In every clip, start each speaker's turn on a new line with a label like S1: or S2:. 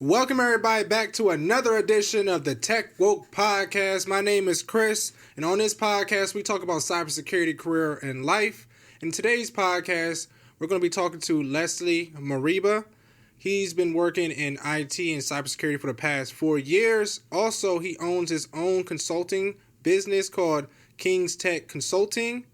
S1: Welcome everybody back to another edition of the Tech Woke Podcast. My name is Chris, and on this podcast we talk about cybersecurity, career, and life. In today's podcast, we're going to be talking to Leslie Moriba. He's been working in IT and cybersecurity for the past 4 years. Also, he owns his own consulting business called King's Tech Consulting.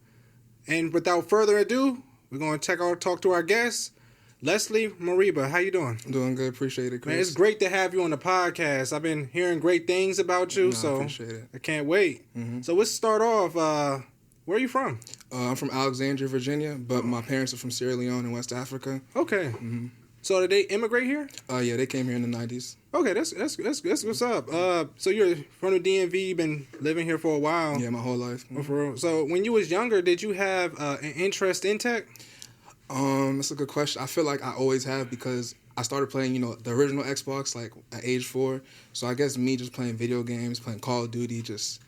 S1: And without further ado, we're going to talk to our guest, Leslie Moriba. How you doing?
S2: I'm doing good. Appreciate it, Chris.
S1: Man, it's great to have you on the podcast. I've been hearing great things about you, so I
S2: appreciate it.
S1: I can't wait. Mm-hmm. So let's start off. Where are you from?
S2: I'm from Alexandria, Virginia, but my parents are from Sierra Leone in West Africa.
S1: Okay. Mm-hmm. So did they immigrate here?
S2: Yeah, they came here in the 90s.
S1: Okay, that's what's up. So you're from the DMV, you've been living here for a while.
S2: Yeah, my whole life.
S1: Mm-hmm. For real. So when you was younger, did you have an interest in tech?
S2: That's a good question. I feel like I always have because I started playing, the original Xbox like at age 4. So I guess me just playing video games, playing Call of Duty, just,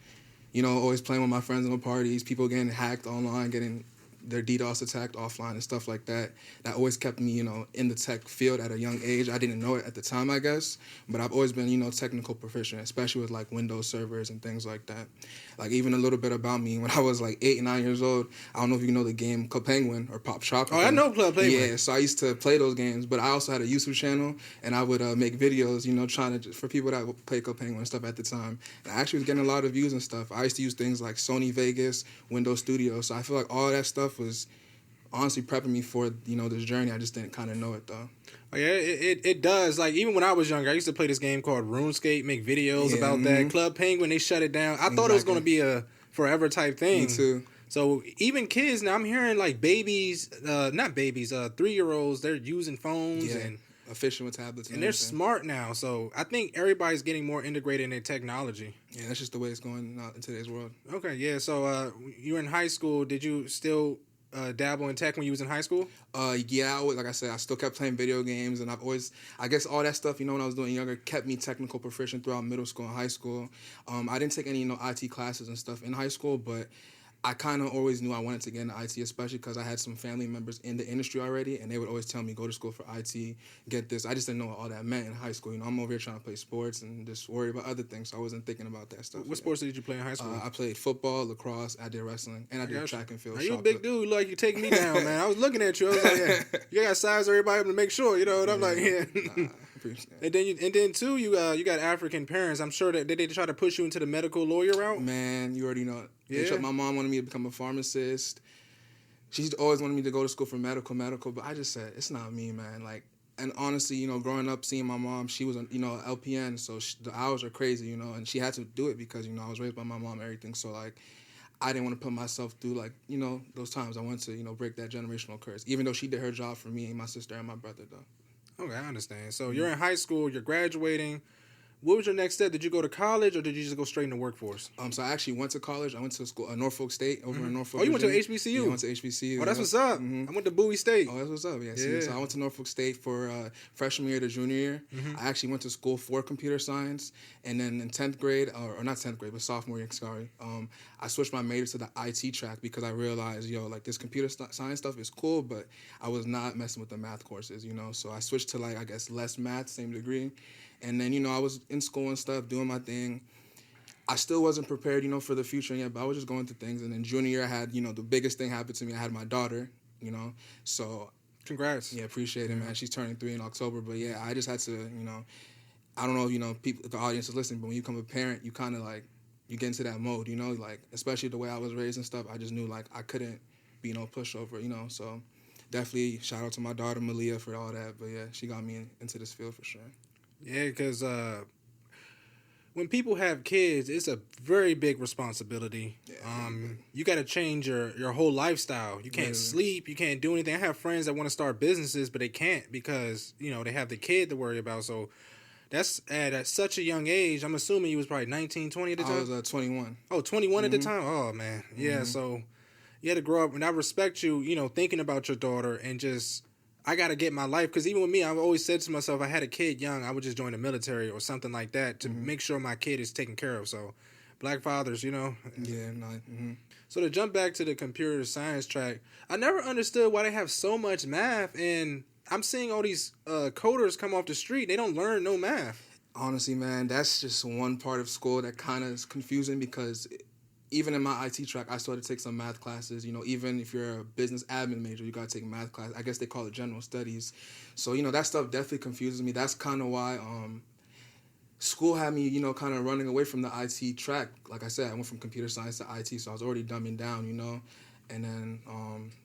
S2: always playing with my friends in the parties, people getting hacked online, getting their DDoS attacked offline and stuff like that. That always kept me, in the tech field at a young age. I didn't know it at the time, I guess, but I've always been, technical proficient, especially with like Windows servers and things like that. Like even a little bit about me, when I was like 8 and 9 years old, I don't know if you know the game Club Penguin or Pop Shop.
S1: Oh, I know Club Penguin.
S2: Yeah, so I used to play those games, but I also had a YouTube channel, and I would make videos, trying to, for people that would play Club Penguin and stuff at the time. And I actually was getting a lot of views and stuff. I used to use things like Sony Vegas, Windows Studio, so I feel like all that stuff was honestly prepping me for, this journey. I just didn't kind of know it, though.
S1: Oh, yeah, it does. Like, even when I was younger, I used to play this game called RuneScape, make videos about that. Club Penguin, they shut it down. I thought it was going to be a forever type thing.
S2: Me too.
S1: So even kids now, I'm hearing like babies, not babies, 3-year-olds, they're using phones and
S2: efficient with tablets,
S1: and they're smart now. So I think everybody's getting more integrated in their technology.
S2: Yeah, that's just the way it's going in today's world.
S1: Okay, yeah. So you were in high school. Did you still dabble in tech when you was in high school?
S2: Yeah, like I said, I still kept playing video games, and I've always, I guess all that stuff, when I was doing younger, kept me technical proficient throughout middle school and high school. I didn't take any, IT classes and stuff in high school, but I kind of always knew I wanted to get into IT, especially because I had some family members in the industry already, and they would always tell me, go to school for IT, get this. I just didn't know what all that meant in high school. I'm over here trying to play sports and just worry about other things, so I wasn't thinking about that stuff.
S1: What sports did you play in high school?
S2: I played football, lacrosse, I did wrestling, and I did track and field.
S1: Now, you a big dude, like you taking me down, man. I was looking at you, I was like, yeah, you got to size everybody up to make sure, and I'm like, yeah. And then too, you got African parents. I'm sure that did they try to push you into the medical lawyer route?
S2: Man, you already know it.
S1: Yeah.
S2: My mom wanted me to become a pharmacist. She's always wanted me to go to school for medical, but I just said, it's not me, man. Like, and honestly, growing up, seeing my mom, she was, LPN, so the hours are crazy, and she had to do it because, I was raised by my mom and everything. So, like, I didn't want to put myself through, like, those times. I wanted to, break that generational curse, even though she did her job for me and my sister and my brother, though.
S1: Okay, I understand. So you're in high school, you're graduating. What was your next step? Did you go to college or did you just go straight in the workforce?
S2: So I actually went to college. I went to school, Norfolk State, over in Norfolk.
S1: Oh, you
S2: Virginia.
S1: went to HBCU?
S2: Yeah, I went to HBCU.
S1: Oh, that's what's up. Mm-hmm. I went to Bowie State.
S2: Oh, that's what's up. Yeah. So I went to Norfolk State for freshman year to junior year. Mm-hmm. I actually went to school for computer science. And then in 10th grade, or not 10th grade, but sophomore year, sorry, I switched my major to the IT track because I realized, this computer science stuff is cool, but I was not messing with the math courses, So I switched to, like, I guess, less math, same degree. And then, I was in school and stuff, doing my thing. I still wasn't prepared, for the future yet, but I was just going through things. And then junior year, I had, the biggest thing happened to me. I had my daughter, so.
S1: Congrats.
S2: Yeah, appreciate it, man. She's turning 3 in October. But, yeah, I just had to, I don't know if, people, if the audience is listening, but when you become a parent, you kind of, like, you get into that mode, like, especially the way I was raised and stuff. I just knew, like, I couldn't be no pushover, so definitely shout out to my daughter, Malia, for all that. But, yeah, she got me into this field for sure.
S1: Yeah, because when people have kids, it's a very big responsibility. Yeah, you got to change your whole lifestyle. You can't sleep. You can't do anything. I have friends that want to start businesses, but they can't because, they have the kid to worry about. So that's at such a young age. I'm assuming you was probably 19, 20 at the time?
S2: I was 21.
S1: Oh, 21 at the time? Oh, man. Yeah, so you had to grow up. And I respect you, thinking about your daughter and just... I got to get my life, because even with me, I've always said to myself, I had a kid young, I would just join the military or something like that to make sure my kid is taken care of. So, black fathers,
S2: Yeah, no. Mm-hmm.
S1: So to jump back to the computer science track, I never understood why they have so much math in I'm seeing all these coders come off the street. They don't learn no math.
S2: Honestly, man, that's just one part of school that kind of is confusing because even in my IT track, I still had to take some math classes. You know, even if you're a business admin major, you got to take math class. I guess they call it general studies. So, you know, that stuff definitely confuses me. That's kind of why school had me, you know, kind of running away from the IT track. Like I said, I went from computer science to IT, so I was already dumbing down, you know. And then,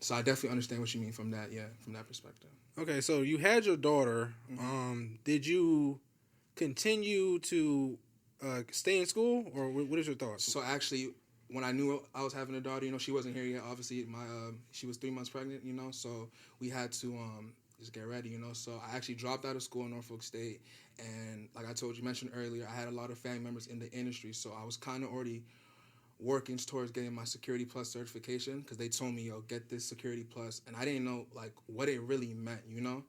S2: so I definitely understand what you mean from that, from that perspective.
S1: Okay, so you had your daughter.
S2: Mm-hmm.
S1: Did you continue to stay in school, or what is your thoughts?
S2: So actually, when I knew I was having a daughter, you know, she wasn't here yet. Obviously, she was 3 months pregnant, you know, so we had to just get ready, you know. So I actually dropped out of school in Norfolk State, and like I told you, mentioned earlier, I had a lot of family members in the industry, so I was kind of already working towards getting my Security Plus certification because they told me, yo, get this Security Plus, and I didn't know like what it really meant, you know.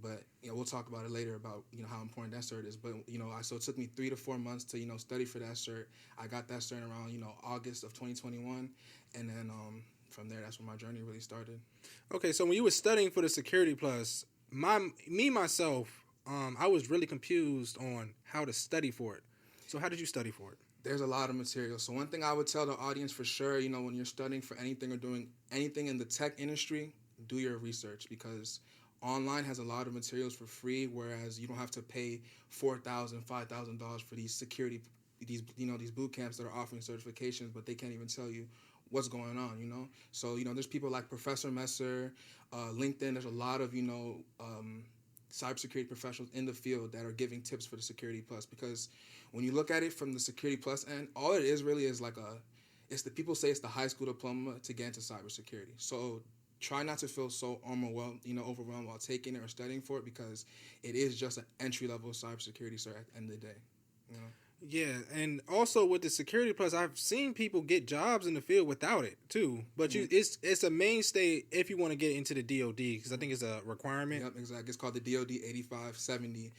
S2: But you know, we'll talk about it later about you know how important that cert is. But you know, so it took me 3 to 4 months to you know study for that cert. I got that cert around you know August of 2021, and then from there, that's when my journey really started.
S1: Okay, so when you were studying for the Security Plus, myself, I was really confused on how to study for it. So how did you study for it?
S2: There's a lot of material. So one thing I would tell the audience for sure, you know, when you're studying for anything or doing anything in the tech industry, do your research because online has a lot of materials for free, whereas you don't have to pay $4,000, $5,000 for these these boot camps that are offering certifications, but they can't even tell you what's going on, you know. So you know, there's people like Professor Messer, LinkedIn. There's a lot of cybersecurity professionals in the field that are giving tips for the Security Plus because when you look at it from the Security Plus end, all it is really is it's the people say it's the high school diploma to get into cybersecurity. So try not to feel so overwhelmed while taking it or studying for it because it is just an entry level cybersecurity cert at the end of the day. You know?
S1: Yeah, and also with the Security Plus, I've seen people get jobs in the field without it too. But it's a mainstay if you want to get into the DoD because I think it's a requirement.
S2: Yep, exactly. It's called the DoD 8570,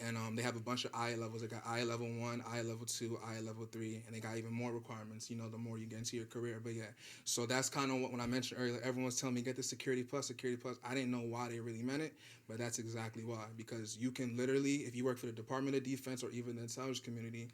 S2: and they have a bunch of IA levels. They got IA level 1, IA level 2, IA level 3, and they got even more requirements. You know, the more you get into your career. But yeah, so that's kind of what when I mentioned earlier, everyone was telling me get the Security Plus. I didn't know why they really meant it, but that's exactly why. Because you can literally, if you work for the Department of Defense or even the intelligence community,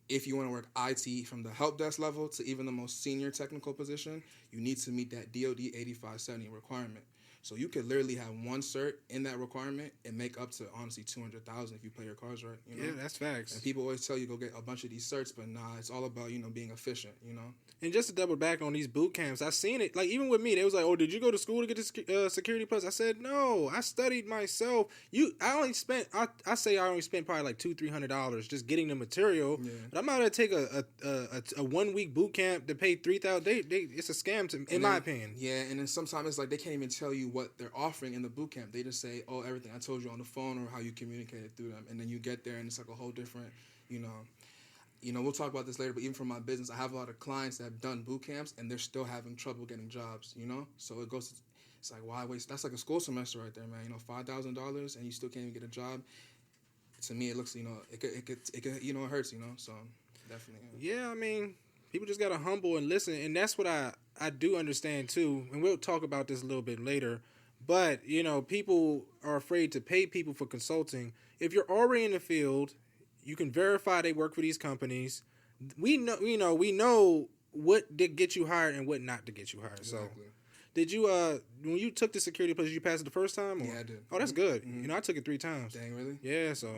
S2: if you want to work IT from the help desk level to even the most senior technical position, you need to meet that DoD 8570 requirement. So you could literally have one cert in that requirement and make up to honestly $200,000 if you play your cards right. You know?
S1: Yeah, that's facts.
S2: And people always tell you go get a bunch of these certs, but nah, it's all about being efficient. You know.
S1: And just to double back on these boot camps, I seen it. Like even with me, they was like, "Oh, did you go to school to get the Security Plus?" I said, "No, I studied myself." I only spent probably like $200-$300 just getting the material. Yeah. But I'm not gonna take a 1 week boot camp to pay $3,000. It's a scam in my opinion.
S2: Yeah, and then sometimes it's like they can't even tell you what they're offering in the boot camp. They just say, "Oh, everything I told you on the phone," or how you communicated through them, and then you get there and it's like a whole different, we'll talk about this later, but even for my business, I have a lot of clients that have done boot camps and they're still having trouble getting jobs, So it's like, why waste? That's like a school semester right there, man. $5,000 and you still can't even get a job. To me, it looks, it hurts, So definitely.
S1: Yeah, I mean, people just got to humble and listen. And that's what I do understand too. And we'll talk about this a little bit later. But, people are afraid to pay people for consulting. If you're already in the field, you can verify they work for these companies. We know what did get you hired and what not to get you hired.
S2: Exactly.
S1: So, did you when you took the Security Plus, did you pass it the first time? Or?
S2: Yeah, I did.
S1: Oh, that's good. Mm-hmm. I took it 3 times.
S2: Dang, really?
S1: Yeah, so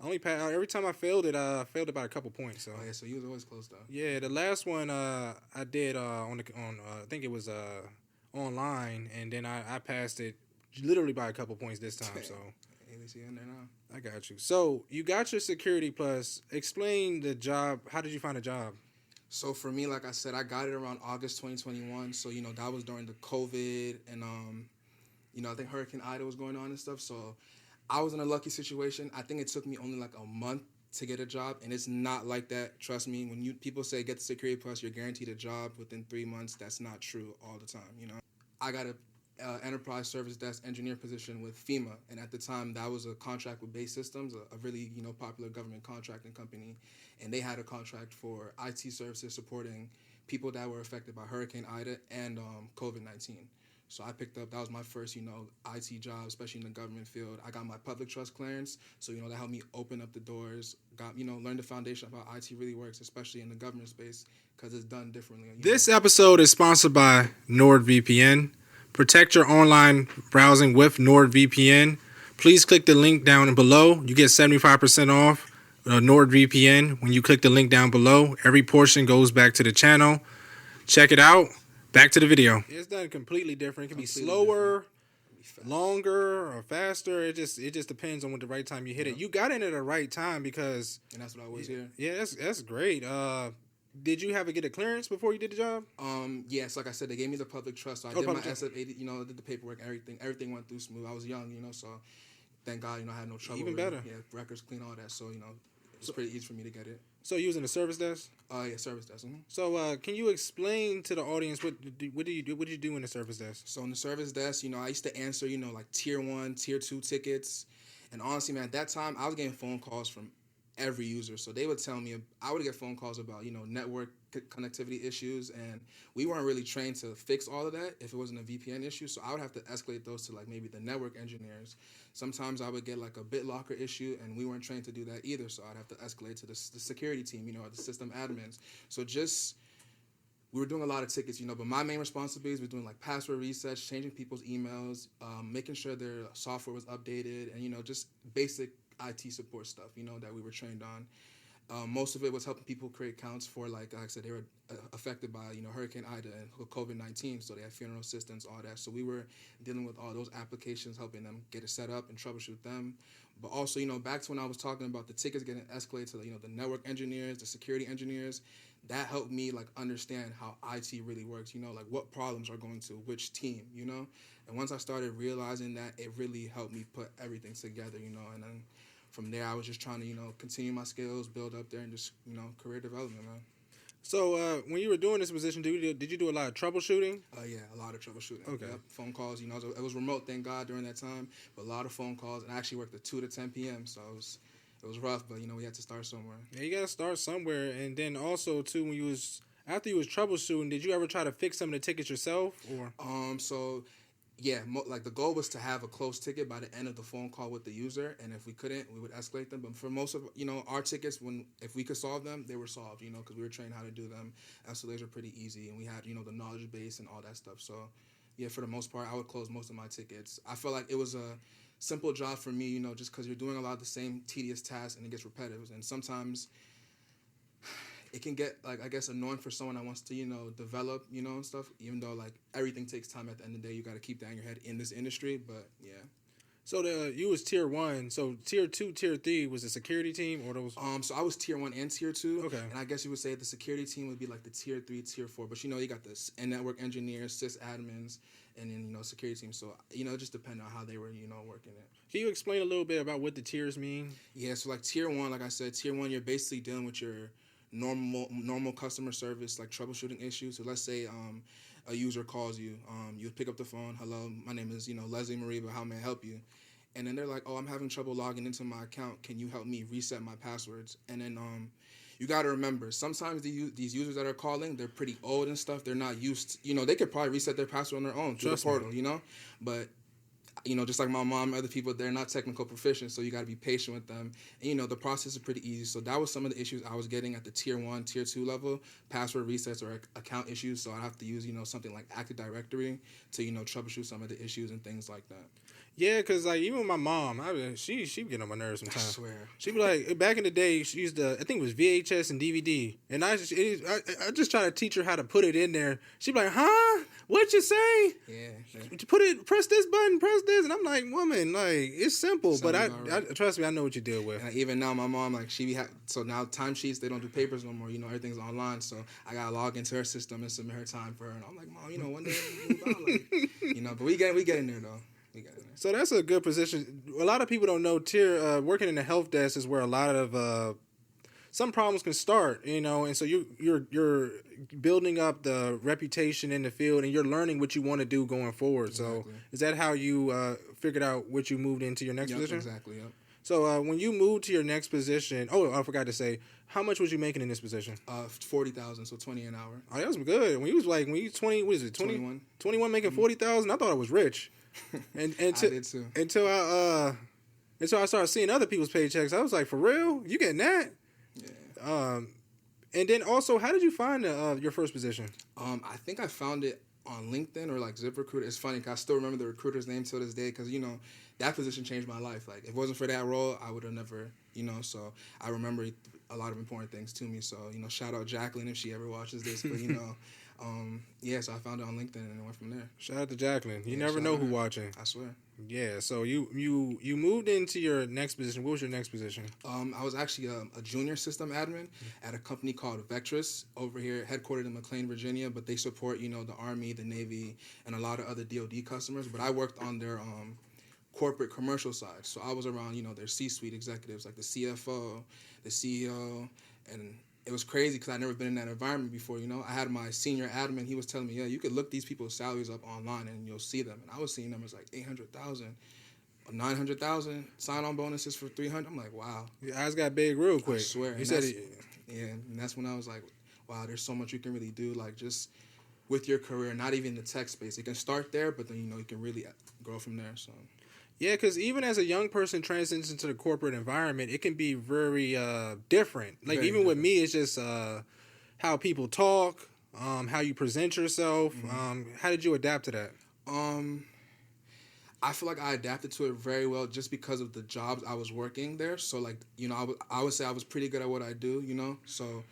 S1: I only passed. Every time I failed it, I failed it by a couple points. So.
S2: Oh yeah, so you was always close though.
S1: Yeah, the last one I did on I think it was online, and then I passed it literally by a couple points this time. So.
S2: At least you're in there now.
S1: I got you. So you got your Security Plus. Explain the job. How did you find a job?
S2: So for me, like I said, I got it around August 2021. So that was during the COVID, and I think Hurricane Ida was going on and stuff. So I was in a lucky situation. I think it took me only like a month to get a job, and it's not like that. Trust me. When people say get the Security Plus, you're guaranteed a job within 3 months. That's not true all the time. I got a enterprise service desk engineer position with FEMA, and at the time that was a contract with Base Systems, a really popular government contracting company, and they had a contract for IT services supporting people that were affected by Hurricane Ida and COVID-19. So I picked up, that was my first, IT job, especially in the government field. I got my public trust clearance, so, that helped me open up the doors, learn the foundation of how IT really works, especially in the government space, because it's done differently.
S1: This episode is sponsored by NordVPN. Protect your online browsing with NordVPN. Please click the link down below. You get 75% off NordVPN when you click the link down below. Every portion goes back to the channel. Check it out. Back to the video. It's done completely different. It can be slower, longer, or faster. It just depends on what the right time you hit it. You got in at the right time because...
S2: And that's what I always hear.
S1: Yeah, that's great. Did you have to get a clearance before you did the job?
S2: Yes, like I said, they gave me the public trust. So I did my SF80, did the paperwork, everything. Everything went through smooth. I was young, so thank God, I had no trouble.
S1: Even better.
S2: Yeah, records clean, all that. So, it's pretty easy for me to get it.
S1: So you was in the service desk?
S2: Yeah, service desk. Mm-hmm.
S1: So can you explain to the audience what do you do? What did you do in the service desk?
S2: So in the service desk, I used to answer, like tier 1, tier 2 tickets. And honestly, man, at that time, I was getting phone calls from every user. So they would tell me, I would get phone calls about, network connectivity issues, and we weren't really trained to fix all of that if it wasn't a VPN issue. So I would have to escalate those to maybe the network engineers. Sometimes I would get a BitLocker issue, and we weren't trained to do that either. So I'd have to escalate to the security team, or the system admins. So we were doing a lot of tickets, but my main responsibilities were doing password resets, changing people's emails, making sure their software was updated, and, just basic IT support stuff, that we were trained on. Most of it was helping people create accounts for, like I said, they were affected by, Hurricane Ida and COVID-19, so they had funeral assistance, all that. So we were dealing with all those applications, helping them get it set up and troubleshoot them. But also, back to when I was talking about the tickets getting escalated to, the network engineers, the security engineers, that helped me, understand how IT really works, what problems are going to which team, And once I started realizing that, it really helped me put everything together, and then from there, I was just trying to, continue my skills, build up there, and just, career development, man.
S1: So when you were doing this position, did you do a lot of troubleshooting?
S2: Yeah, a lot of troubleshooting.
S1: Okay.
S2: Yep. Phone calls, it was remote, thank God, during that time, but a lot of phone calls, and I actually worked at 2 to 10 p.m., so it was rough, but, we had to start somewhere.
S1: Yeah, you got to start somewhere, and then also, too, after you was troubleshooting, did you ever try to fix some of the tickets yourself, or?
S2: Yeah, the goal was to have a closed ticket by the end of the phone call with the user, and if we couldn't, we would escalate them. But for most of, our tickets, if we could solve them, they were solved, because we were trained how to do them. SLAs are pretty easy, and we had, the knowledge base and all that stuff. So, yeah, for the most part, I would close most of my tickets. I felt like it was a simple job for me, just because you're doing a lot of the same tedious tasks, and it gets repetitive. And sometimes it can get, I guess, annoying for someone that wants to, develop, and stuff, even though, everything takes time at the end of the day. You got to keep that in your head in this industry, but, yeah.
S1: So you was tier 1, so tier 2, tier 3 was the security team, or those?
S2: So I was tier 1 and tier 2.
S1: Okay.
S2: And I guess you would say the security team would be the tier 3, tier 4, but, you got the network engineers, sysadmins, and then, security team. So, it just depended on how they were, working it.
S1: Can you explain a little bit about what the tiers mean?
S2: Yeah, so, tier 1, like I said, tier 1, you're basically dealing with your normal customer service, troubleshooting issues. So let's say a user calls you, you pick up the phone. Hello, my name is Leslie Moriba. How may I help you? And then they're like, oh, I'm having trouble logging into my account. Can you help me reset my passwords? And then you got to remember, sometimes these users that are calling, they're pretty old and stuff. They're not used to, they could probably reset their password on their own through the portal, But just like my mom and other people, they're not technical proficient, so you got to be patient with them. And, the process is pretty easy. So that was some of the issues I was getting at the tier 1, tier 2 level, password resets or account issues. So I'd have to use, something like Active Directory to, troubleshoot some of the issues and things like that.
S1: Yeah, because, even my mom, she get on my nerves sometimes.
S2: I swear.
S1: She be like, back in the day, she used I think it was VHS and DVD. And I just try to teach her how to put it in there. She be like, huh? What you say?
S2: Yeah.
S1: Press this button, press this. And I'm like, woman, it's simple. But I trust me, I know what you deal with.
S2: And even now, my mom, so now timesheets, they don't do papers no more. Everything's online. So I got to log into her system and submit her time for her. And I'm like, Mom, one day we'll move on. But we get in there, though.
S1: So that's a good position. A lot of people don't know working in the help desk is where a lot of some problems can start, and so you're building up the reputation in the field, and you're learning what you want to do going forward. Exactly. So is that how you figured out what you moved into your next position?
S2: Exactly. Yep.
S1: So when you moved to your next position, oh, I forgot to say, how much was you making in this position?
S2: 40,000, so 20 an hour.
S1: Oh, that was good. When you 20, what is it, 20,
S2: 21.
S1: 21 making 40,000, I thought I was rich. And
S2: I did too.
S1: Until I started seeing other people's paychecks, I was like, for real? You getting that?
S2: Yeah.
S1: And then also, how did you find your first position?
S2: I think I found it on LinkedIn or like ZipRecruiter. It's funny because I still remember the recruiter's name till this day because, you know, that position changed my life. Like, if it wasn't for that role, I would have never, you know, so I remember a lot of important things to me. So, you know, shout out Jacqueline if she ever watches this. But, you know, yeah, so I found it on LinkedIn and it went from there.
S1: Shout out to Jacqueline. You never know who's watching.
S2: I swear.
S1: Yeah, so you moved into your next position. What was your next position?
S2: I was actually a junior system admin at a company called Vectrus over here, headquartered in McLean, Virginia, but they support, you know, the Army, the Navy, and a lot of other DoD customers. But I worked on their corporate commercial side. So I was around, you know, their C-suite executives like the CFO, the CEO, and it was crazy because I'd never been in that environment before, you know. I had my senior admin, he was telling me, yeah, you could look these people's salaries up online and you'll see them. And I was seeing numbers like 800,000, 900,000, sign-on bonuses for 300. I'm like, wow.
S1: Your eyes got big real quick.
S2: I swear.
S1: You said it.
S2: Yeah, and that's when I was like, wow, there's so much you can really do, like just with your career, not even the tech space. It can start there, but then, you know, you can really grow from there, so...
S1: Yeah, because even as a young person transitions into the corporate environment, it can be very different. Like,
S2: Very
S1: even
S2: different.
S1: with me, it's just how people talk, how you present yourself. How did you adapt to that?
S2: I feel like I adapted to it very well just because of the jobs I was working there. So, like, you know, I would say I was pretty good at what I do, you know? So,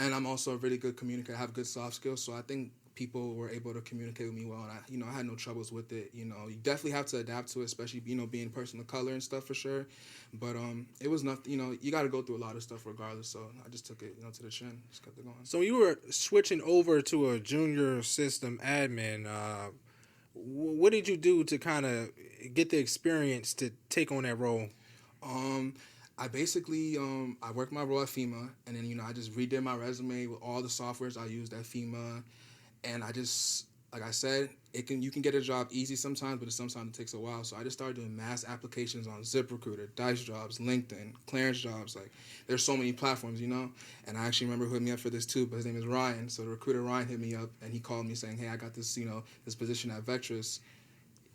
S2: and I'm also a really good communicator. I have good soft skills. So I think people were able to communicate with me well. And I had no troubles with it. You know, you definitely have to adapt to it, especially, you know, being a person of color and stuff for sure. But it was nothing, you know, you got to go through a lot of stuff regardless. So I just took it, you know, to the chin, just kept it going.
S1: So you were switching over to a junior system admin. What did you do to kind of get the experience to take on that role?
S2: I basically I worked my role at FEMA, and then, you know, I just redid my resume with all the softwares I used at FEMA, and I just, like I said, you can get a job easy sometimes, but sometimes it takes a while. So I just started doing mass applications on ZipRecruiter, Dice Jobs, LinkedIn, Clearance Jobs. Like, there's so many platforms, you know. And I actually remember who hit me up for this too, but his name is Ryan. So the recruiter Ryan hit me up, and he called me saying, "Hey, I got this, you know, this position at Vectrus.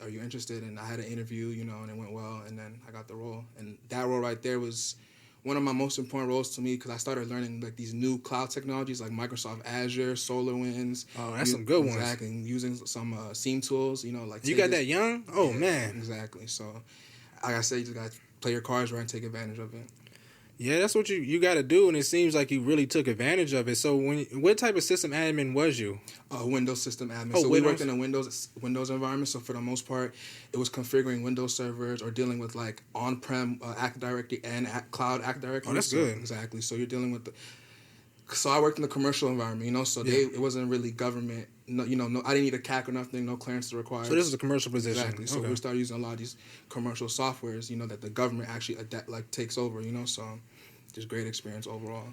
S2: Are you interested?" And I had an interview, you know, and it went well, and then I got the role. And that role right there was one of my most important roles to me because I started learning like these new cloud technologies like Microsoft Azure, SolarWinds.
S1: Oh, that's some good ones.
S2: Exactly, and using some SIEM tools, you know, like...
S1: You got that young? Oh,
S2: yeah,
S1: man.
S2: Exactly. So, like I said, you just got to play your cards right and take advantage of it.
S1: Yeah, that's what you got to do, and it seems like you really took advantage of it. So, what type of system admin was you?
S2: Windows system admin.
S1: Oh,
S2: so
S1: Windows?
S2: we worked in a Windows environment. So for the most part, it was configuring Windows servers or dealing with like on-prem Active Directory and cloud Active Directory.
S1: Oh, that's
S2: so,
S1: good.
S2: Exactly. So you're dealing with So I worked in the commercial environment, you know. So it wasn't really government. No, you know, I didn't need a CAC or nothing. No clearance required.
S1: So this is a commercial position.
S2: Exactly. So we started using a lot of these commercial softwares, you know, that the government actually takes over, you know. So just great experience overall.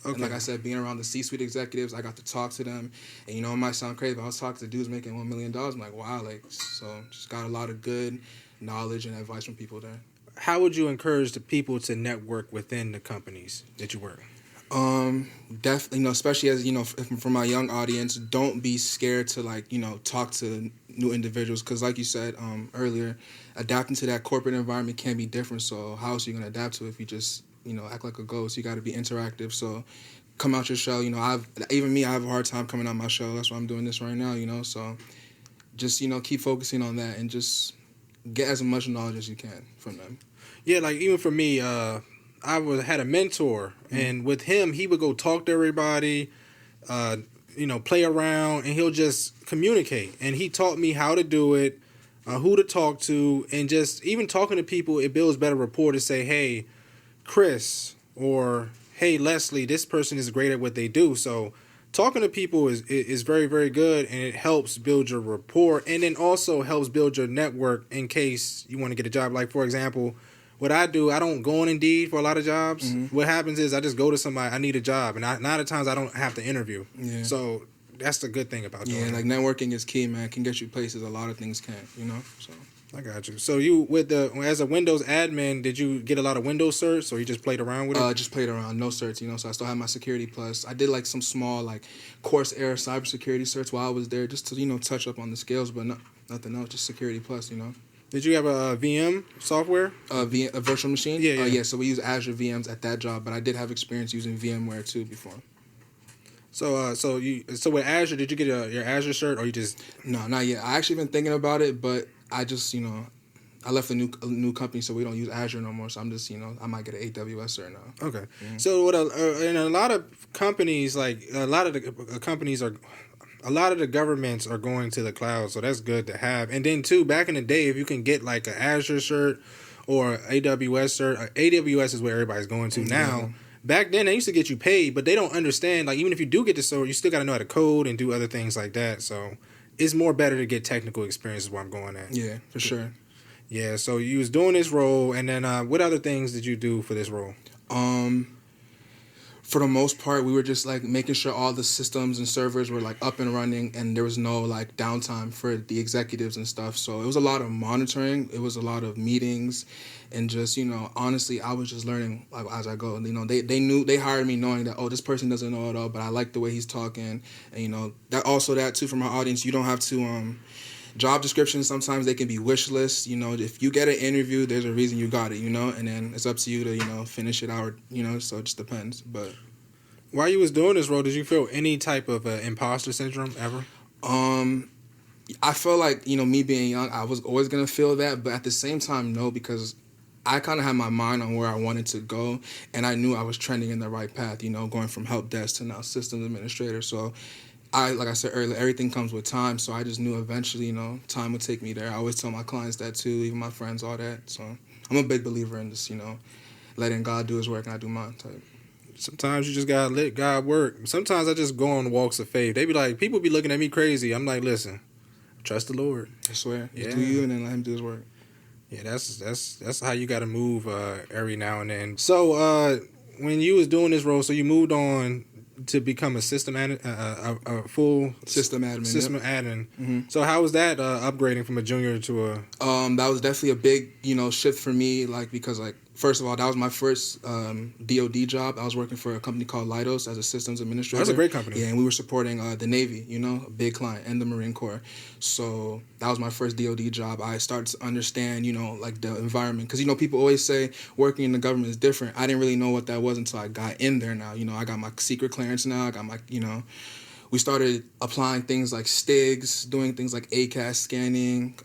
S2: Okay. And like I said, being around the C-suite executives, I got to talk to them. And, you know, it might sound crazy, but I was talking to dudes making $1 million. I'm like, wow, like, so just got a lot of good knowledge and advice from people there.
S1: How would you encourage the people to network within the companies that you work?
S2: Definitely, you know, especially as, you know, for my young audience, don't be scared to, like, you know, talk to new individuals. Because like you said earlier, adapting to that corporate environment can be different. So how else are you going to adapt to it if you just, you know, act like a ghost? You got to be interactive. So come out your shell. You know, I have a hard time coming out my shell. That's why I'm doing this right now, you know. So just, you know, keep focusing on that and just get as much knowledge as you can from them.
S1: Yeah, like even for me, I had a mentor, and with him, he would go talk to everybody, you know, play around, and he'll just communicate. And he taught me how to do it, who to talk to, and just even talking to people, it builds better rapport to say, hey, Chris, or hey, Leslie, this person is great at what they do. So talking to people is very, very good, and it helps build your rapport, and then also helps build your network in case you want to get a job. Like, for example, what I do, I don't go on Indeed for a lot of jobs. Mm-hmm. What happens is I just go to somebody, I need a job, and 9 of times I don't have to interview. Yeah. So that's the good thing about doing it.
S2: Yeah, like networking is key, man. It can get you places a lot of things can't, you know? So
S1: I got you. So you as a Windows admin, did you get a lot of Windows certs, or you just played around with it?
S2: Just played around, no certs, So I still have my Security Plus. I did like some small like Corsair cybersecurity certs while I was there, just to touch up on the skills, but nothing else, just Security Plus.
S1: Did you have a VM software?
S2: A virtual machine.
S1: Yeah.
S2: Yeah. So we use Azure VMs at that job, but I did have experience using VMware too before.
S1: So with Azure, did you get your Azure cert, or you just?
S2: No, not yet. I actually been thinking about it, but I just I left a new company, so we don't use Azure no more. So I'm just I might get an AWS cert now.
S1: Okay. Mm-hmm. So in a lot of companies, like a lot of the governments are going to the cloud, so that's good to have. And then too, back in the day, if you can get like an Azure cert or AWS cert, AWS is where everybody's going to now.
S2: Yeah.
S1: Back then, they used to get you paid, but they don't understand. Like, even if you do get the cert, you still got to know how to code and do other things like that. So it's more better to get technical experience is where I'm going at.
S2: Yeah, for sure.
S1: Yeah, so you was doing this role, and then what other things did you do for this role?
S2: For the most part, we were just like making sure all the systems and servers were like up and running, and there was no like downtime for the executives and stuff. So it was a lot of monitoring. It was a lot of meetings, and just honestly, I was just learning like as I go. They hired me knowing that this person doesn't know it all, but I like the way he's talking, and that too from our audience. You don't have to job descriptions, sometimes they can be wish lists. If you get an interview, there's a reason you got it, and then it's up to you to, finish it out, so it just depends. But
S1: while you was doing this role, did you feel any type of imposter syndrome ever?
S2: I feel like, me being young, I was always going to feel that, but at the same time, no, because I kind of had my mind on where I wanted to go, and I knew I was trending in the right path, going from help desk to now systems administrator. So like I said earlier, everything comes with time, so I just knew eventually, time would take me there. I always tell my clients that too, even my friends, all that. So I'm a big believer in this, letting God do his work and I do mine type.
S1: Sometimes you just gotta let God work. Sometimes I just go on walks of faith. They be like, people be looking at me crazy. I'm like, listen, trust the Lord.
S2: I swear.
S1: Yeah.
S2: Do you and then let him do his work.
S1: Yeah, that's how you gotta move every now and then. So when you was doing this role, so you moved on to become a system a full
S2: system admin.
S1: System admin. Mm-hmm. So how was that upgrading from a junior to a?
S2: That was definitely a big shift for me. Like because first of all, that was my first DoD job. I was working for a company called Leidos as a systems administrator.
S1: That's a great company.
S2: Yeah, and we were supporting the Navy, a big client, and the Marine Corps. So that was my first DoD job. I started to understand, like the environment. Because, people always say working in the government is different. I didn't really know what that was until I got in there now. I got my secret clearance now. I got my, we started applying things like STIGs, doing things like ACAS scanning,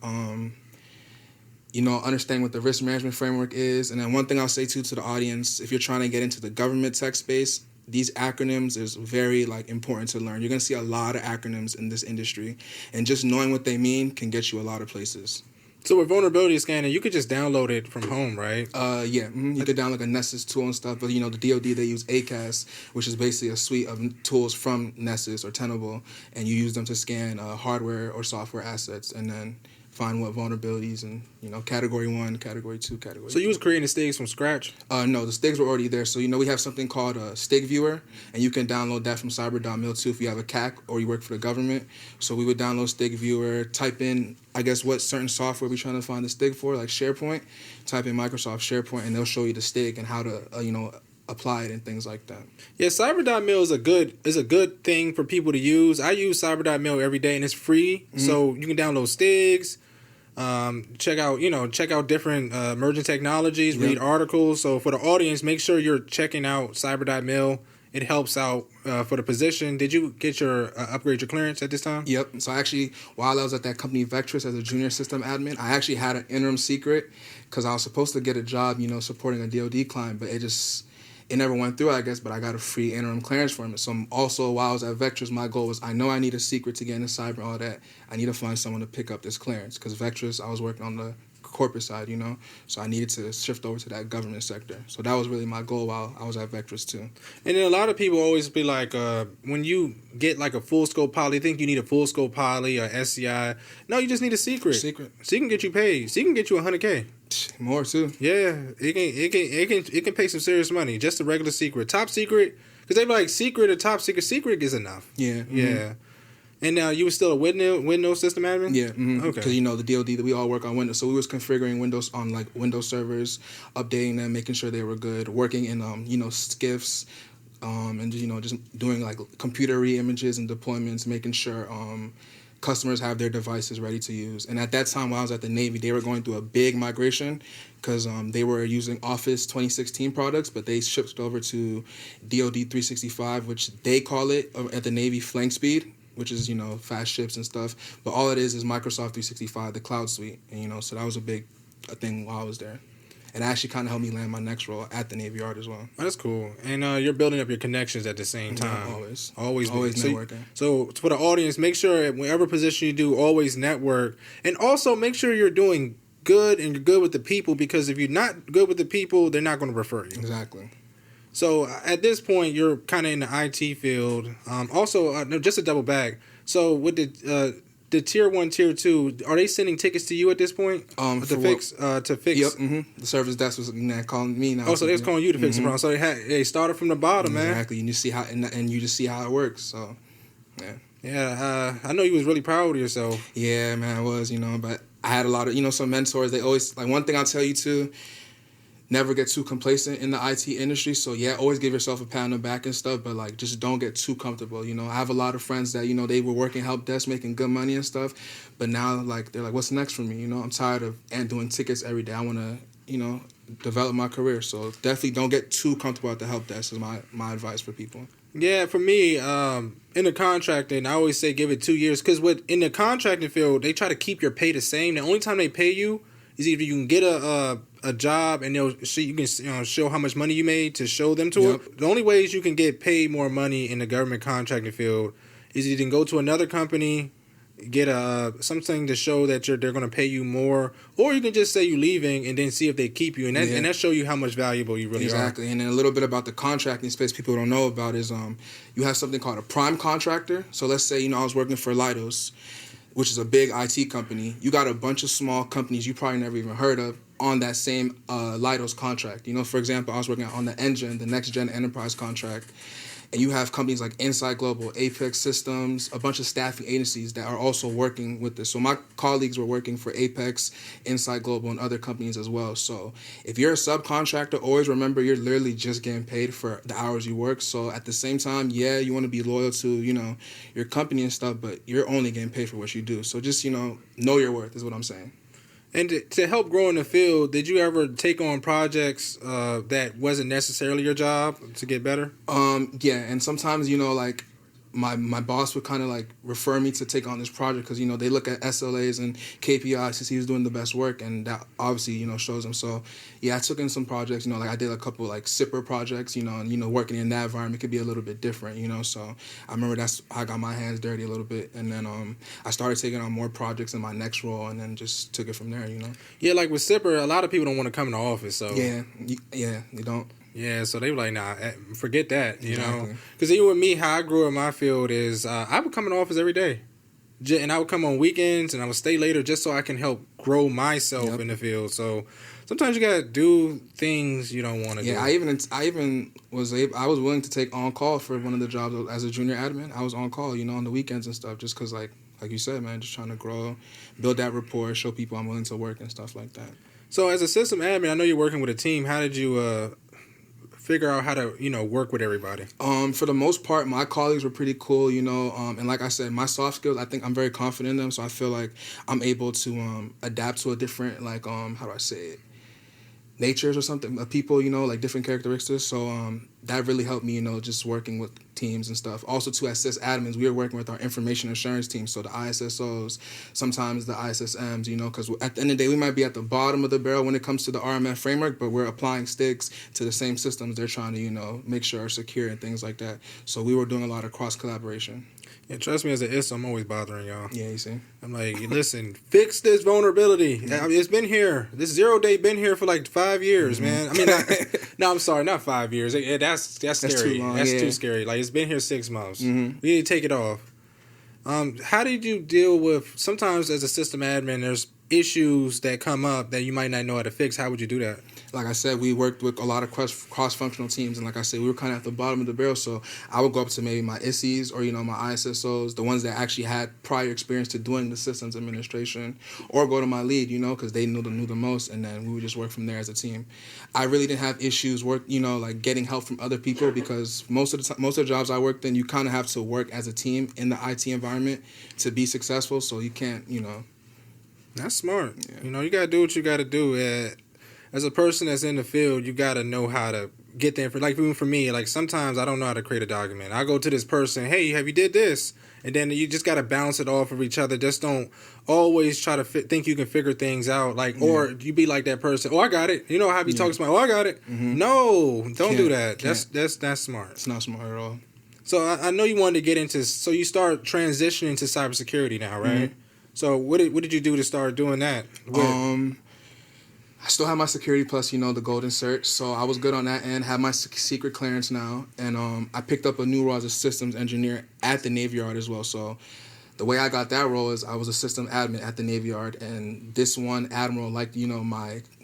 S2: understanding what the risk management framework is. And then one thing I'll say, too, to the audience, if you're trying to get into the government tech space, these acronyms is very, important to learn. You're going to see a lot of acronyms in this industry. And just knowing what they mean can get you a lot of places.
S1: So with vulnerability scanning, you could just download it from home, right?
S2: Yeah. Mm-hmm. You could download a Nessus tool and stuff. But, the DoD, they use ACAS, which is basically a suite of tools from Nessus or Tenable. And you use them to scan hardware or software assets and then find what vulnerabilities and, category 1, category 2, category
S1: So you
S2: 3.
S1: was creating STIGs from scratch?
S2: No, the STIGs were already there. So, we have something called a STIG viewer, and you can download that from cyber.mil too if you have a CAC or you work for the government. So we would download STIG viewer, type in, I guess, what certain software we're trying to find the STIG for, like SharePoint. Type in Microsoft SharePoint, and they'll show you the STIG and how to, apply it and things like that.
S1: Yeah, cyber.mil is a good thing for people to use. I use cyber.mil every day, and it's free. Mm-hmm. So you can download STIGs. Check out different emerging technologies,
S2: Yep.
S1: read articles. So for the audience, make sure you're checking out cyber.mil. It helps out for the position. Did you get your upgrade your clearance at this time?
S2: Yep. So actually, while I was at that company Vectrus as a junior system admin, I actually had an interim secret because I was supposed to get a job, supporting a DoD client, but it never went through, I guess, but I got a free interim clearance from it. So also, while I was at Vectrus, my goal was, I know I need a secret to get into cyber and all that. I need to find someone to pick up this clearance. Because Vectrus, I was working on the corporate side, So I needed to shift over to that government sector. So that was really my goal while I was at Vectrus, too.
S1: And then a lot of people always be like, when you get like a full scope poly, think you need a full scope poly or SCI. No, you just need a secret.
S2: Secret.
S1: So you can get you paid. So you can get you $100K.
S2: More too.
S1: Yeah, it can pay some serious money. Just a regular secret, top secret, because they be like secret or top secret. Secret is enough.
S2: Yeah,
S1: yeah. And you were still a Windows system admin?
S2: Yeah,
S1: Okay.
S2: Because the DoD that we all work on Windows, so we was configuring Windows on like Windows servers, updating them, making sure they were good, working in skiffs, and just doing like computer re-images and deployments, making sure customers have their devices ready to use. And at that time, while I was at the Navy, they were going through a big migration because they were using Office 2016 products, but they shipped over to DoD 365, which they call it at the Navy flank speed, which is, fast ships and stuff. But all it is Microsoft 365, the cloud suite. And, so that was a big thing while I was there. And it actually kind of helped me land my next role at the Navy Yard as well.
S1: Oh, that's cool. And you're building up your connections at the same time.
S2: Always
S1: networking.
S2: networking.
S1: So for the audience, make sure whatever position you do, always network. And also make sure you're doing good and you're good with the people, because if you're not good with the people, they're not going to refer you.
S2: Exactly.
S1: So at this point, you're kind of in the IT field. Just to double back. So with the tier 1, tier 2, are they sending tickets to you at this point? To fix.
S2: Yep. The service desk was calling me now.
S1: Oh, so they was calling you to fix the problem. So they started from the bottom, man.
S2: Exactly. And you see how and you just see how it works. So, yeah.
S1: Yeah. I know you was really proud of yourself.
S2: Yeah, man, I was. But I had a lot of some mentors. They always one thing I'll tell you too. Never get too complacent in the IT industry. So, yeah, always give yourself a pat on the back and stuff, but, just don't get too comfortable. I have a lot of friends that, they were working help desk, making good money and stuff, but now, they're like, what's next for me? I'm tired of doing tickets every day. I want to, develop my career. So, definitely don't get too comfortable at the help desk is my advice for people.
S1: Yeah, for me, in the contracting, I always say give it 2 years, because in the contracting field, they try to keep your pay the same. The only time they pay you is either you can get a job and you can show how much money you made to show them to it. The only ways you can get paid more money in the government contracting field is you can go to another company, get something to show that they're going to pay you more, or you can just say you're leaving and then see if they keep you, and that show you how much valuable you really are.
S2: Exactly. And then a little bit about the contracting space people don't know about is you have something called a prime contractor. So let's say I was working for Leidos, which is a big IT company. You got a bunch of small companies you probably never even heard of on that same Leidos contract. For example, I was working on the NGEN, the Next Gen Enterprise contract. And you have companies like Insight Global, Apex Systems, a bunch of staffing agencies that are also working with this. So my colleagues were working for Apex, Insight Global, and other companies as well. So if you're a subcontractor, always remember you're literally just getting paid for the hours you work. So at the same time, you want to be loyal to, your company and stuff, but you're only getting paid for what you do. So just, know your worth is what I'm saying.
S1: And to help grow in the field, did you ever take on projects that wasn't necessarily your job to get better?
S2: Yeah, and sometimes, my boss would kind of refer me to take on this project because, they look at SLAs and KPIs to see who's doing the best work, and that obviously, shows them. So, yeah, I took in some projects, I did a couple SIPR projects, and, working in that environment could be a little bit different, so I remember that's how I got my hands dirty a little bit, and then I started taking on more projects in my next role, and then just took it from there,
S1: Yeah, like with SIPR, a lot of people don't want to come in the office, so.
S2: Yeah, you don't.
S1: Yeah, so they were like, nah, forget that, you know? Because even with me, how I grew in my field is I would come in the office every day. And I would come on weekends and I would stay later just so I can help grow myself in the field. So sometimes you got to do things you don't want to do.
S2: Yeah, I was willing to take on call for one of the jobs as a junior admin. I was on call, on the weekends and stuff just because, like you said, man, just trying to grow, build that rapport, show people I'm willing to work and stuff like that.
S1: So as a system admin, I know you're working with a team. How did you figure out how to, work with everybody? For the most part, my colleagues were pretty cool, and like I said, my soft skills, I think I'm very confident in them, so I feel like I'm able to adapt to a different, how do I say it, natures or something, people, different characteristics, so that really helped me, just working with teams and stuff. Also, to assist admins, we were working with our information assurance team, so the ISSOs, sometimes the ISSMs, because at the end of the day, we might be at the bottom of the barrel when it comes to the RMF framework, but we're applying sticks to the same systems they're trying to, make sure are secure and things like that. So we were doing a lot of cross-collaboration. Yeah, trust me, as an ISO, I'm always bothering y'all.
S2: Yeah, you see?
S1: I'm like, listen, fix this vulnerability. It's been here. This 0 day been here for 5 years, man. I mean, no, I'm sorry, not 5 years. That's scary.
S2: Too long,
S1: that's too scary. It's been here 6 months. We need to take it off. How did you deal with, sometimes as a system admin, there's issues that come up that you might not know how to fix. How would you do that?
S2: like I said, we worked with a lot of cross-functional teams, and like I said, we were kind of at the bottom of the barrel. So I would go up to maybe my ISIs or my ISSOs, the ones that actually had prior experience to doing the systems administration, or go to my lead, because they knew the most, and then we would just work from there as a team. I really didn't have issues like getting help from other people, because most of the jobs I worked in, you kind of have to work as a team in the IT environment to be successful. So you can't.
S1: That's smart.
S2: Yeah.
S1: You gotta do what you gotta do. As a person that's in the field, you gotta know how to get there. Like even for me, like sometimes I don't know how to create a document. I go to this person, hey, have you did this? And then you just gotta bounce it off of each other. Just don't always try to think you can figure things out. Or you be like that person. Oh, I got it. You know how he talks about. Oh, I got it. Mm-hmm. No, don't do that. That's smart.
S2: It's not smart at all.
S1: So I know you wanted to get into. So you start transitioning to cybersecurity now, right? Mm-hmm. So what did you do to start doing that?
S2: I still have my Security Plus, the golden cert, so I was good on that end. Have my secret clearance now, and I picked up a new role as a systems engineer at the Navy Yard as well. So the way I got that role is I was a system admin at the Navy Yard, and this one admiral liked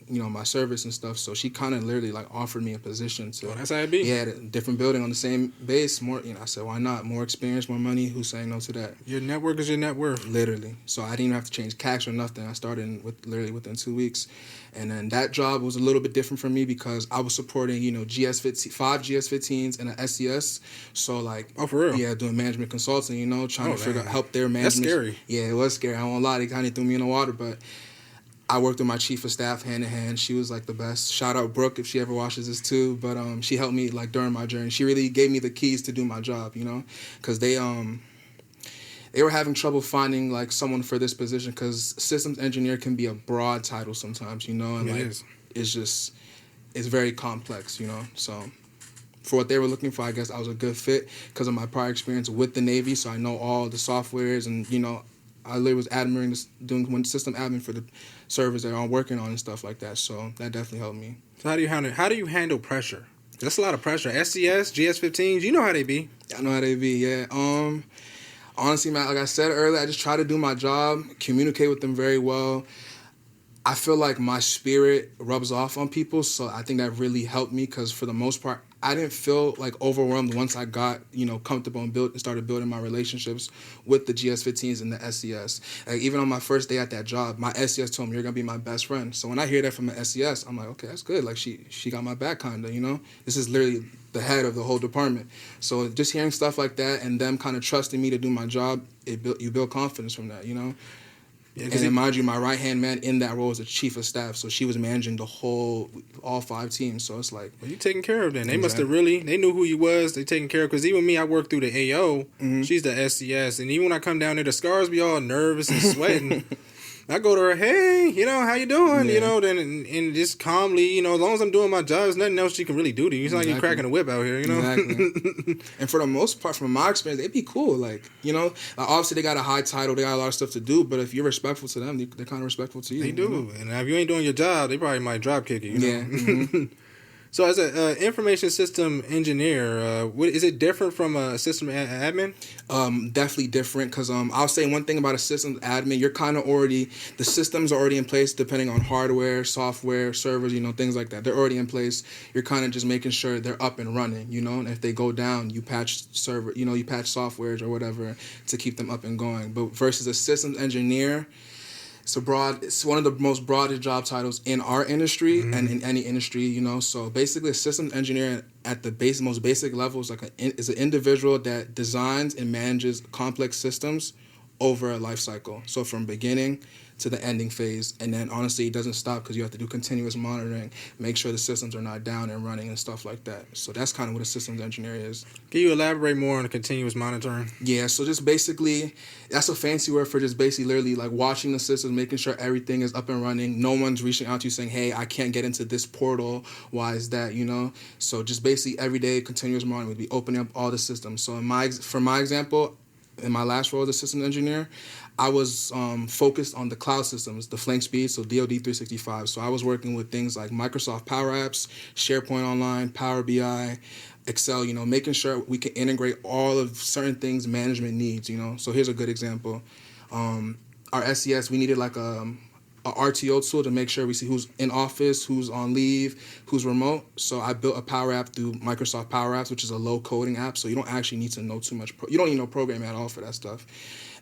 S2: my service and stuff, so she kind of literally like offered me a position to.
S1: Oh, that's how it be.
S2: Yeah, a different building on the same base. More, I said, why not? More experience, more money. Who's saying no to that?
S1: Your network is your net worth.
S2: Literally. So I didn't even have to change CACs or nothing. I started literally within 2 weeks, and then that job was a little bit different for me because I was supporting 5 GS15s and an SES. So like,
S1: oh, for real?
S2: Yeah, doing management consulting. Trying to help their management.
S1: That's scary.
S2: Yeah, it was scary. I won't lie. They kind of threw me in the water, but I worked with my chief of staff hand in hand. She was like the best. Shout out Brooke if she ever watches this too. But she helped me like during my journey. She really gave me the keys to do my job, because they were having trouble finding like someone for this position, because systems engineer can be a broad title sometimes, and it's very complex, So for what they were looking for, I guess I was a good fit because of my prior experience with the Navy. So I know all the softwares, and I literally was doing system admin for the servers that I'm working on and stuff like that. So that definitely helped me.
S1: So how do you handle pressure? That's a lot of pressure. SCS, GS15s, you know how they be.
S2: I know how they be, yeah. Honestly, man, like I said earlier, I just try to do my job, communicate with them very well. I feel like my spirit rubs off on people, so I think that really helped me, because for the most part, I didn't feel like overwhelmed once I got, comfortable and started building my relationships with the GS15s and the SES. Like even on my first day at that job, my SES told me, you're going to be my best friend. So when I hear that from the SES, I'm like, okay, that's good. Like she got my back kind of, This is literally the head of the whole department. So just hearing stuff like that and them kind of trusting me to do my job, you build confidence from that, Yeah, and then, mind you, my right-hand man in that role was the chief of staff, so she was managing all 5 teams, so it's like...
S1: Well, you taking care of them. They must have they knew who you was, they taking care of, because even me, I worked through the AO, she's the SCS, and even when I come down there, the scars be all nervous and sweating. I go to her, hey, how you doing?
S2: Yeah.
S1: Then and just calmly, as long as I'm doing my job, there's nothing else she can really do to you. It's not like you're cracking a whip out here,
S2: Exactly. And for the most part, from my experience, they'd be cool. Like, obviously they got a high title, they got a lot of stuff to do, but if you're respectful to them, they're kind of respectful to you.
S1: They do. And if you ain't doing your job, they probably might drop kick you,
S2: Yeah. Mm-hmm.
S1: So as an information system engineer, is it different from a system admin?
S2: Definitely different, because I'll say one thing about a systems admin, you're kind of the systems are already in place depending on hardware, software, servers, things like that. They're already in place. You're kind of just making sure they're up and running, and if they go down, you patch you patch softwares or whatever to keep them up and going. But versus a systems engineer, it's one of the most broadest job titles in our industry and in any industry, So basically, a systems engineer at the most basic level is an individual that designs and manages complex systems over a life cycle. So from beginning to the ending phase, and then honestly, it doesn't stop because you have to do continuous monitoring, make sure the systems are not down and running and stuff like that. So that's kind of what a systems engineer is.
S1: Can you elaborate more on the continuous monitoring?
S2: Yeah, so just basically, that's a fancy word for just basically literally like watching the systems, making sure everything is up and running. No one's reaching out to you saying, hey, I can't get into this portal. Why is that, So just basically every day, continuous monitoring would be opening up all the systems. So for my example, in my last role as a systems engineer, I was focused on the cloud systems, the flank speed, so DoD 365. So I was working with things like Microsoft Power Apps, SharePoint Online, Power BI, Excel, making sure we can integrate all of certain things management needs, So here's a good example. Our SES, we needed like a RTO tool to make sure we see who's in office, who's on leave, who's remote. So I built a Power App through Microsoft Power Apps, which is a low coding app. So you don't actually need to know too much. You don't need no programming at all for that stuff.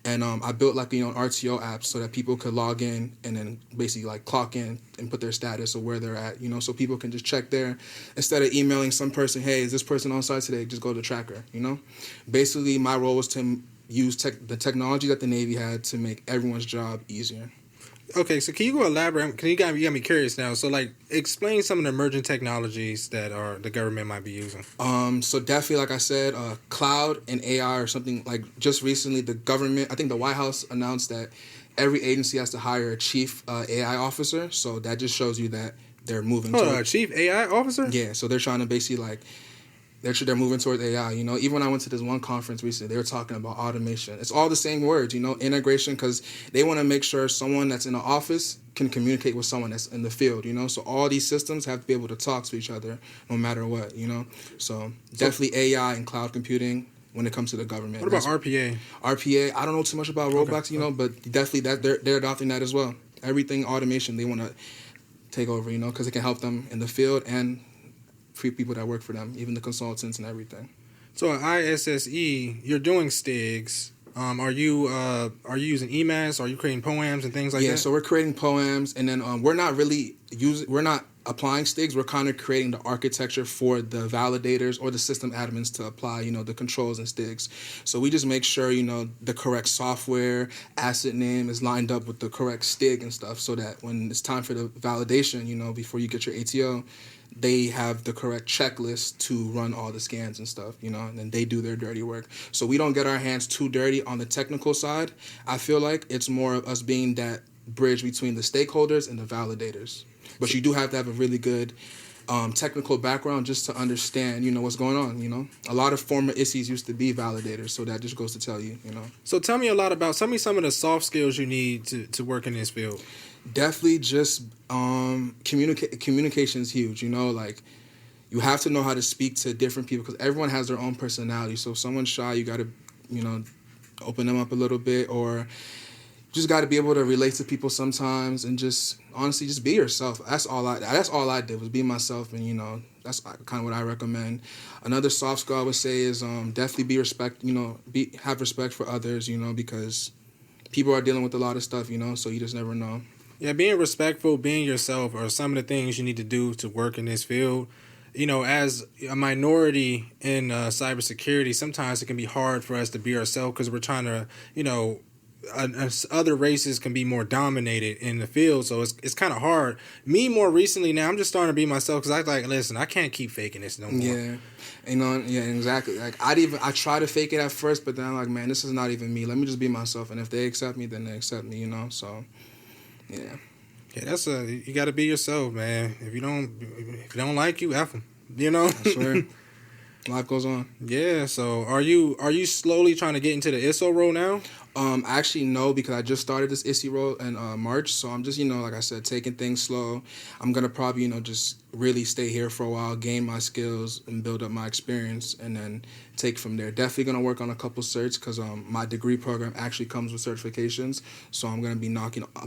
S2: And I built like an RTO app so that people could log in and then basically like clock in and put their status of where they're at, so people can just check there instead of emailing some person, hey, is this person on site today? Just go to the tracker, Basically, my role was to use the technology that the Navy had to make everyone's job easier.
S1: Okay, so can you go elaborate? You got me curious now. So, like, explain some of the emerging technologies that the government might be using.
S2: So definitely, like I said, cloud and AI or something. Like just recently, the government, I think the White House announced that every agency has to hire a chief AI officer. So that just shows you that they're moving.
S1: Hold on, a chief AI officer?
S2: Yeah. So they're trying to basically they're moving towards AI. Even when I went to this one conference recently, they were talking about automation. It's all the same words, integration, because they want to make sure someone that's in the office can communicate with someone that's in the field, So all these systems have to be able to talk to each other no matter what, So definitely AI and cloud computing when it comes to the government.
S1: What about RPA?
S2: RPA, I don't know too much about robots, but definitely they're adopting that as well. Everything automation they want to take over, because it can help them in the field and free people that work for them, even the consultants and everything.
S1: So at ISSE, you're doing STIGs. Are you using EMAS? Are you creating poems and things like that?
S2: Yeah, so we're creating poems, and then we're not applying STIGs. We're kind of creating the architecture for the validators or the system admins to apply, the controls and STIGs. So we just make sure, the correct software, asset name is lined up with the correct STIG and stuff, so that when it's time for the validation, before you get your ATO, they have the correct checklist to run all the scans and stuff, and then they do their dirty work. So we don't get our hands too dirty on the technical side. I feel like it's more of us being that bridge between the stakeholders and the validators. But you do have to have a really good technical background just to understand, what's going on, A lot of former ISSEs used to be validators, so that just goes to tell you,
S1: So tell me some of the soft skills you need to work in this field.
S2: Definitely just communication is huge, you have to know how to speak to different people because everyone has their own personality. So if someone's shy, you got to, open them up a little bit, or just got to be able to relate to people sometimes and just honestly just be yourself. That's all I did was be myself, and that's kind of what I recommend. Another soft skill I would say is definitely have respect for others, because people are dealing with a lot of stuff, so you just never know.
S1: Yeah, being respectful, being yourself are some of the things you need to do to work in this field. As a minority in cybersecurity, sometimes it can be hard for us to be ourselves because we're trying to, other races can be more dominated in the field. So it's kind of hard. Me, more recently now, I'm just starting to be myself because listen, I can't keep faking this no more.
S2: Yeah. Yeah, exactly. Like I try to fake it at first, but then I'm like, man, this is not even me. Let me just be myself. And if they accept me, then they accept me, So, yeah.
S1: Yeah, you got to be yourself, man. If you don't like you, F them. I
S2: swear. Life goes on.
S1: Yeah. So are you slowly trying to get into the ISO role now?
S2: Actually, no, because I just started this ISSE role in March. So I'm just, like I said, taking things slow. I'm going to probably, just really stay here for a while, gain my skills and build up my experience and then take from there. Definitely going to work on a couple certs because my degree program actually comes with certifications. So I'm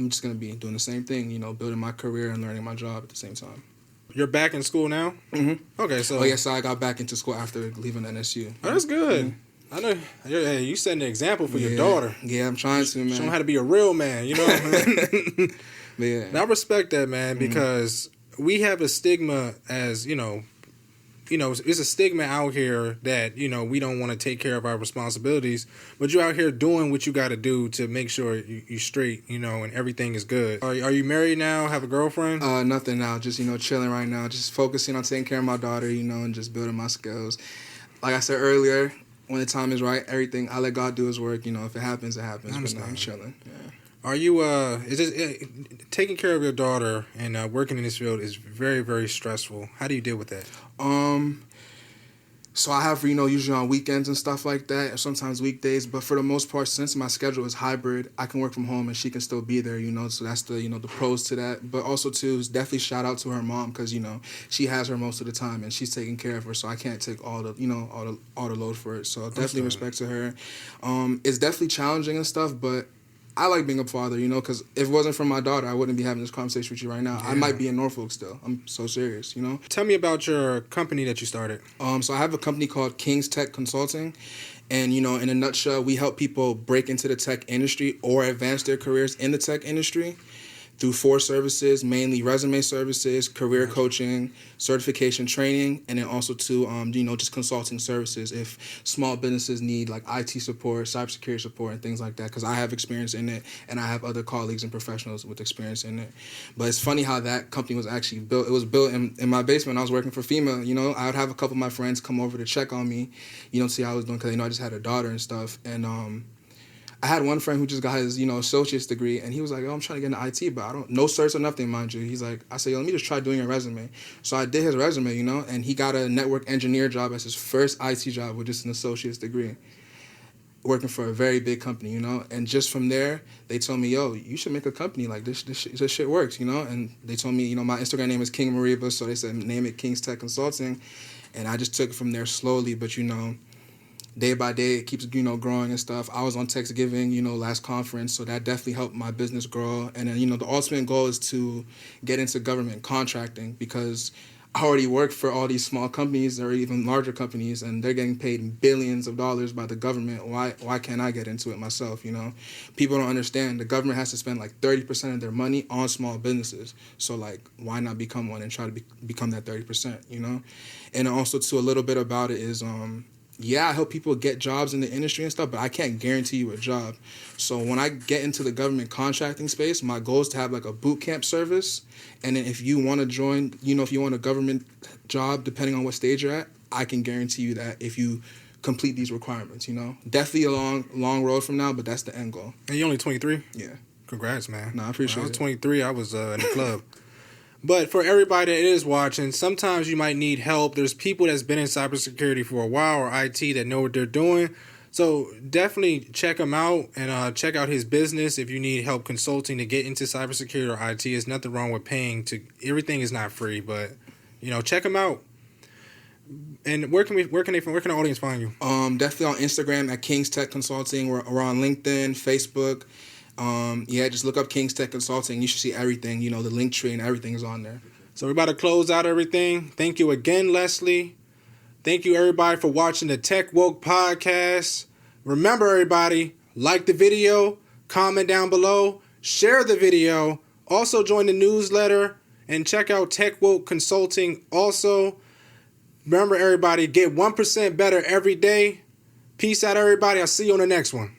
S2: just going to be doing the same thing, building my career and learning my job at the same time.
S1: You're back in school now?
S2: Mm-hmm.
S1: Okay, so...
S2: Oh, yes, so I got back into school after leaving NSU.
S1: Oh, that's good.
S2: Mm-hmm.
S1: I know. Hey, you setting an example for your daughter.
S2: Yeah, I'm trying to, man.
S1: Show them how to be a real man,
S2: But yeah.
S1: And I respect that, man, because we have a stigma as, it's a stigma out here that, we don't want to take care of our responsibilities, but you're out here doing what you got to do to make sure you straight, and everything is good. Are you married now? Have a girlfriend?
S2: Nothing now. Just, chilling right now. Just focusing on taking care of my daughter, and just building my skills. Like I said earlier, when the time is right, everything, I let God do his work. If it happens, it happens. But now I'm chilling. Yeah.
S1: Are you, taking care of your daughter and working in this field is very, very stressful. How do you deal with that?
S2: So I have, usually on weekends and stuff like that, or sometimes weekdays. But for the most part, since my schedule is hybrid, I can work from home and she can still be there, So that's the, the pros to that. But also, too, is definitely shout out to her mom because, she has her most of the time and she's taking care of her. So I can't take all the, all the load for it. So definitely respect to her. It's definitely challenging and stuff, but I like being a father, you know, because if it wasn't for my daughter, I wouldn't be having this conversation with you right now. Yeah. I might be in Norfolk still. I'm so serious, you know.
S1: Tell me about your company that you started.
S2: So I have a company called King's Tech Consulting. And, you know, in a nutshell, we help people break into the tech industry or advance their careers in the tech industry through 4 services, mainly resume services, career coaching, certification training, and then also to, you know, just consulting services if small businesses need like IT support, cybersecurity support, and things like that, because I have experience in it, and I have other colleagues and professionals with experience in it. But it's funny how that company was actually built. It was built in my basement. I was working for FEMA, you know. I would have a couple of my friends come over to check on me, you know, see how I was doing, because, you know, I just had a daughter and stuff, and I had one friend who just got his, you know, associate's degree, and he was like, "Oh, I'm trying to get into IT, but I don't, no certs or nothing, mind you." He's like, I said, "Yo, let me just try doing your resume." So I did his resume, you know, and he got a network engineer job as his first IT job with just an associate's degree, working for a very big company, you know. And just from there, they told me, "Yo, you should make a company like this. This shit works, you know." And they told me, you know, my Instagram name is King Moriba, so they said name it King's Tech Consulting, and I just took it from there slowly, but you know, day by day, it keeps, you know, growing and stuff. I was on Thanksgiving, you know, last conference, so that definitely helped my business grow. And then, you know, the ultimate goal is to get into government contracting, because I already work for all these small companies or even larger companies, and they're getting paid billions of dollars by the government. Why can't I get into it myself, you know? People don't understand. The government has to spend like 30% of their money on small businesses. So, like, why not become one and try to become that 30%, you know? And also, too, a little bit about it is, yeah, I help people get jobs in the industry and stuff, but I can't guarantee you a job. So when I get into the government contracting space, my goal is to have like a boot camp service. And then if you want to join, you know, if you want a government job, depending on what stage you're at, I can guarantee you that if you complete these requirements, you know. Definitely a long road from now, but that's the end goal.
S1: And you're only 23?
S2: Yeah.
S1: Congrats, man.
S2: No, I appreciate it.
S1: When I was 23, I was in the club. But for everybody that is watching, sometimes you might need help. There's people that's been in cybersecurity for a while or IT that know what they're doing. So definitely check him out and check out his business if you need help consulting to get into cybersecurity or IT. There's nothing wrong with paying to. Everything is not free, but you know, check him out. And where can the audience find you?
S2: Definitely on Instagram at King's Tech Consulting. We're on LinkedIn, Facebook. Yeah, just look up King's Tech Consulting. You should see everything. You know, the link tree and everything is on there.
S1: So we're about to close out everything. Thank you again, Leslie. Thank you, everybody, for watching the Tech Woke Podcast. Remember, everybody, like the video, comment down below, share the video. Also, join the newsletter and check out Tech Woke Consulting. Also, remember, everybody, get 1% better every day. Peace out, everybody. I'll see you on the next one.